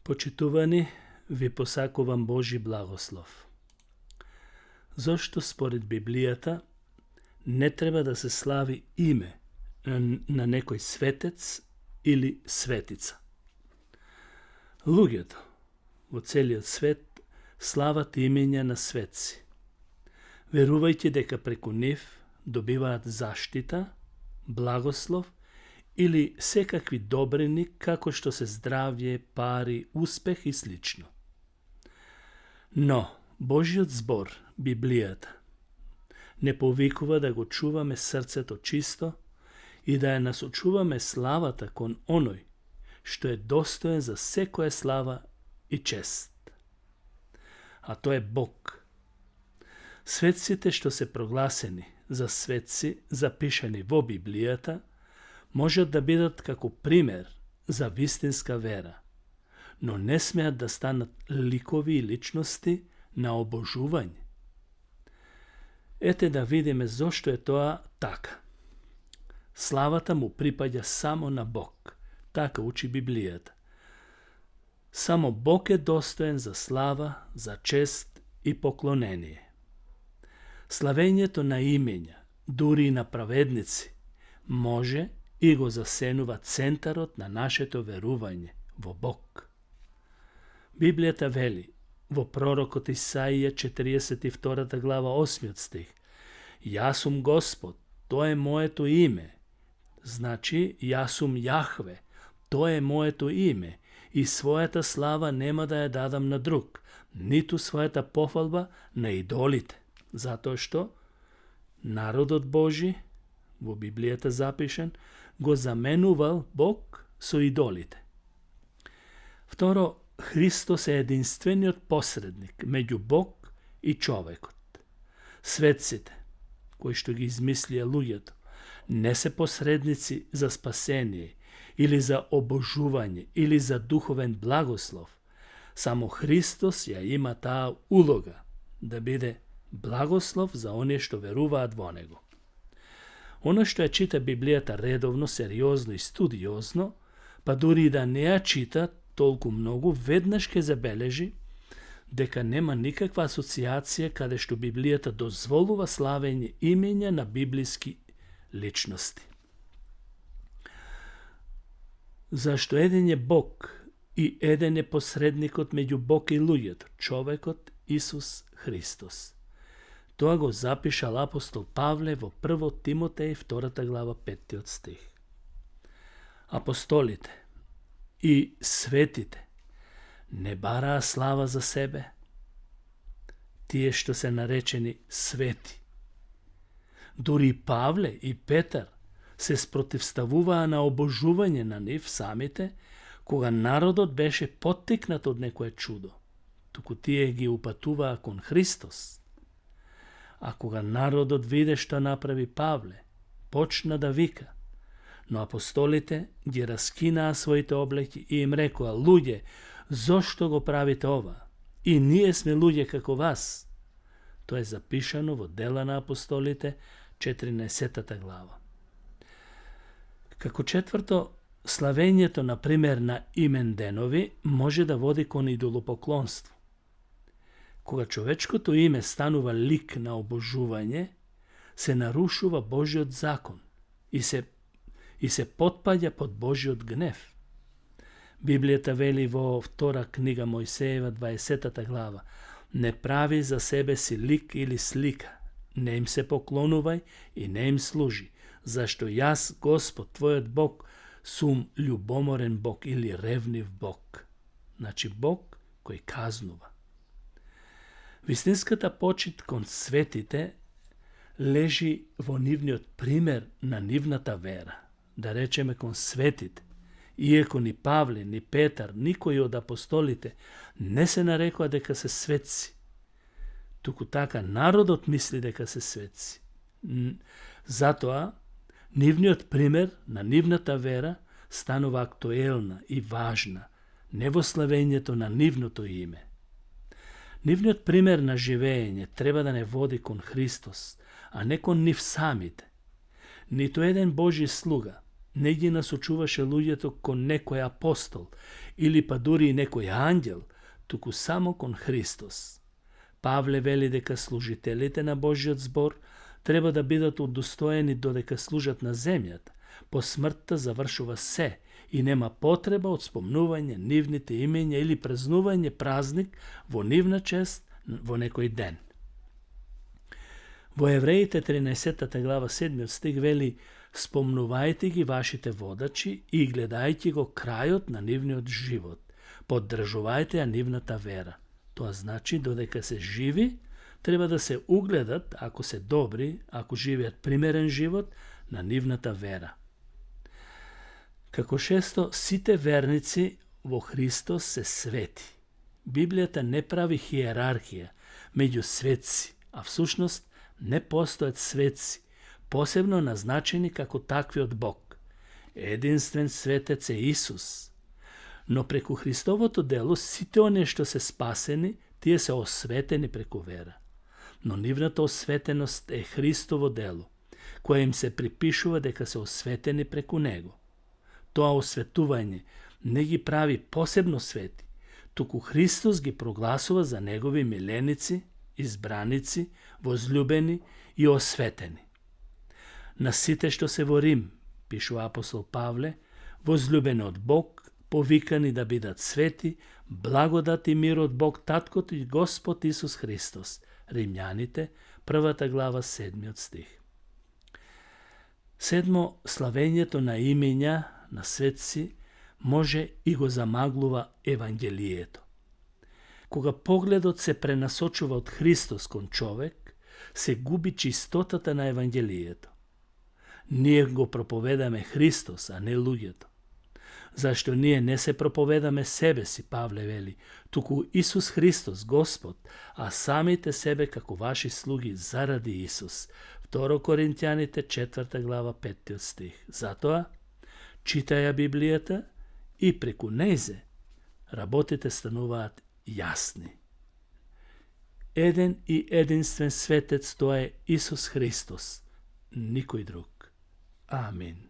Почитувани, ви посакувам Божи благослов. Зошто според Библијата не треба да се слави име на некој светец или светица? Луѓето во целиот свет слават имења на светци, верувајќи дека преку нив добиваат заштита, благослов или секакви добрини, како што се здравје, пари, успех и слично. Но Божиот збор, Библијата, не повикува да го чуваме срцето чисто и да ја насочуваме славата кон оној што е достоен за секоја слава и чест. А тој е Бог. Светците што се прогласени за светци, запишани во Библијата, можат да бидат како пример за вистинска вера, но не смеат да станат ликови и личности на обожување. Ете да видиме зошто е тоа така. Славата му припаѓа само на Бог, така учи Библијата. Само Бог е достоен за слава, за чест и поклонение. Славењето на имења, дури и на праведници, може и го засенува центарот на нашето верување во Бог. Библијата вели во пророкот Исаија 42 глава 8 стих: Јас сум Господ, тоа е моето име. Значи, јас сум Јахве, тоа е моето име, и својата слава нема да ја дадам на друг, ниту својата пофалба на идолите, затоа што народот Божи, во Библијата запишен, го заменувал Бог со идолите. Второ, Христос е единствениот посредник меѓу Бог и човекот. Светците, кои што ги измислија луѓето, не се посредници за спасение или за обожување или за духовен благослов. Само Христос ја има таа улога да биде благослов за оние што веруваат во Него. Оно што ја чита Библијата редовно, сериозно и студиозно, па дури и да не ја чита толку многу, веднаш ќе забележи дека нема никаква асоциација каде што Библијата дозволува славење имења на библиски личности. Зашто еден е Бог и еден е посредникот меѓу Бог и луѓето, човекот Исус Христос. Тоа го запишал апостол Павле во 1 Тимотеј 2 глава 5 стих. Апостолите и светите не бараа слава за себе, тие што се наречени свети. Дури и Павле и Петар се спротивставуваа на обожување на нив самите, кога народот беше поттикнат од некое чудо, туку тие ги упатуваа кон Христос. А кога народот виде што направи Павле, почна да вика, но апостолите ги раскинаа своите облеки и им рекоа: луѓе, зошто го правите ова? И ние сме луѓе како вас. Тоа е запишано во Дела на апостолите 14 глава. Како четврто, славењето, например, на именденови може да води кон идолопоклонство. Кога човечкото име станува лик на обожување, се нарушува Божиот закон и се потпаѓа под Божиот гнев. Библијата вели во втора книга Мојсеева 20 глава: не прави за себе си лик или слика, не им се поклонувај и не им служи, зашто јас, Господ, твојот Бог, сум љубоморен Бог или ревнив Бог. Значи Бог кој казнува. Вистинската почит кон светите лежи во нивниот пример на нивната вера, да речеме кон светите. Иако ни Павле, ни Петар, никој од апостолите не се нарекоа дека се светци, туку така народот мисли дека се светци. Затоа, нивниот пример на нивната вера станува актуелна и важна, не во славењето на нивното име. Нивниот пример на живење треба да не води кон Христос, а не кон нив самите. Ниту еден Божи слуга не ги насочуваше луѓето кон некој апостол или па дури и некој ангел, туку само кон Христос. Павле вели дека служителите на Божиот збор треба да бидат удостоени додека служат на земјата. По смртта завршува се и нема потреба од спомнување нивните имења или празнување празник во нивна чест во некој ден. Во Евреите 13 глава 7 стих вели: спомнувајте ги вашите водачи и гледајќи го крајот на нивниот живот. Поддржувајте ја нивната вера. Тоа значи додека се живи, треба да се угледат, ако се добри, ако живеат примерен живот, на нивната вера. Како шесто, сите верници во Христос се свети. Библијата не прави хиерархија меѓу светци, а всушност не постојат светци, посебно назначени како такви од Бог. Единствен светец е Исус. Но преку Христовото дело сите оние што се спасени, тие се осветени преку вера. Но нивната осветеност е Христово дело, кое им се припишува дека се осветени преку Него. Тоа осветување не ги прави посебно свети, туку Христос ги прогласува за Негови миленици, избраници, возлюбени и осветени. На сите што се во Рим, пишува апостол Павле, возлюбени од Бог, повикани да бидат свети, благодат и мир од Бог Таткото и Господ Исус Христос. Римјаните, 1 глава, 7 стих. Седмо, славењето на имења на светци може и го замаглува Евангелието. Кога погледот се пренасочува од Христос кон човек, се губи чистотата на Евангелието. Ние го проповедаме Христос, а не луѓето. Зашто ние не се проповедаме себе си, Павле вели, туку Исус Христос, Господ, а самите себе како ваши слуги заради Исус. 2 Коринтјаните, 4 глава, 5 стих. Затоа, читај ја Библијата и преку нејзе работите стануваат јасни. Еден и единствен светец, тоа е Исус Христос, никој друг. Амин.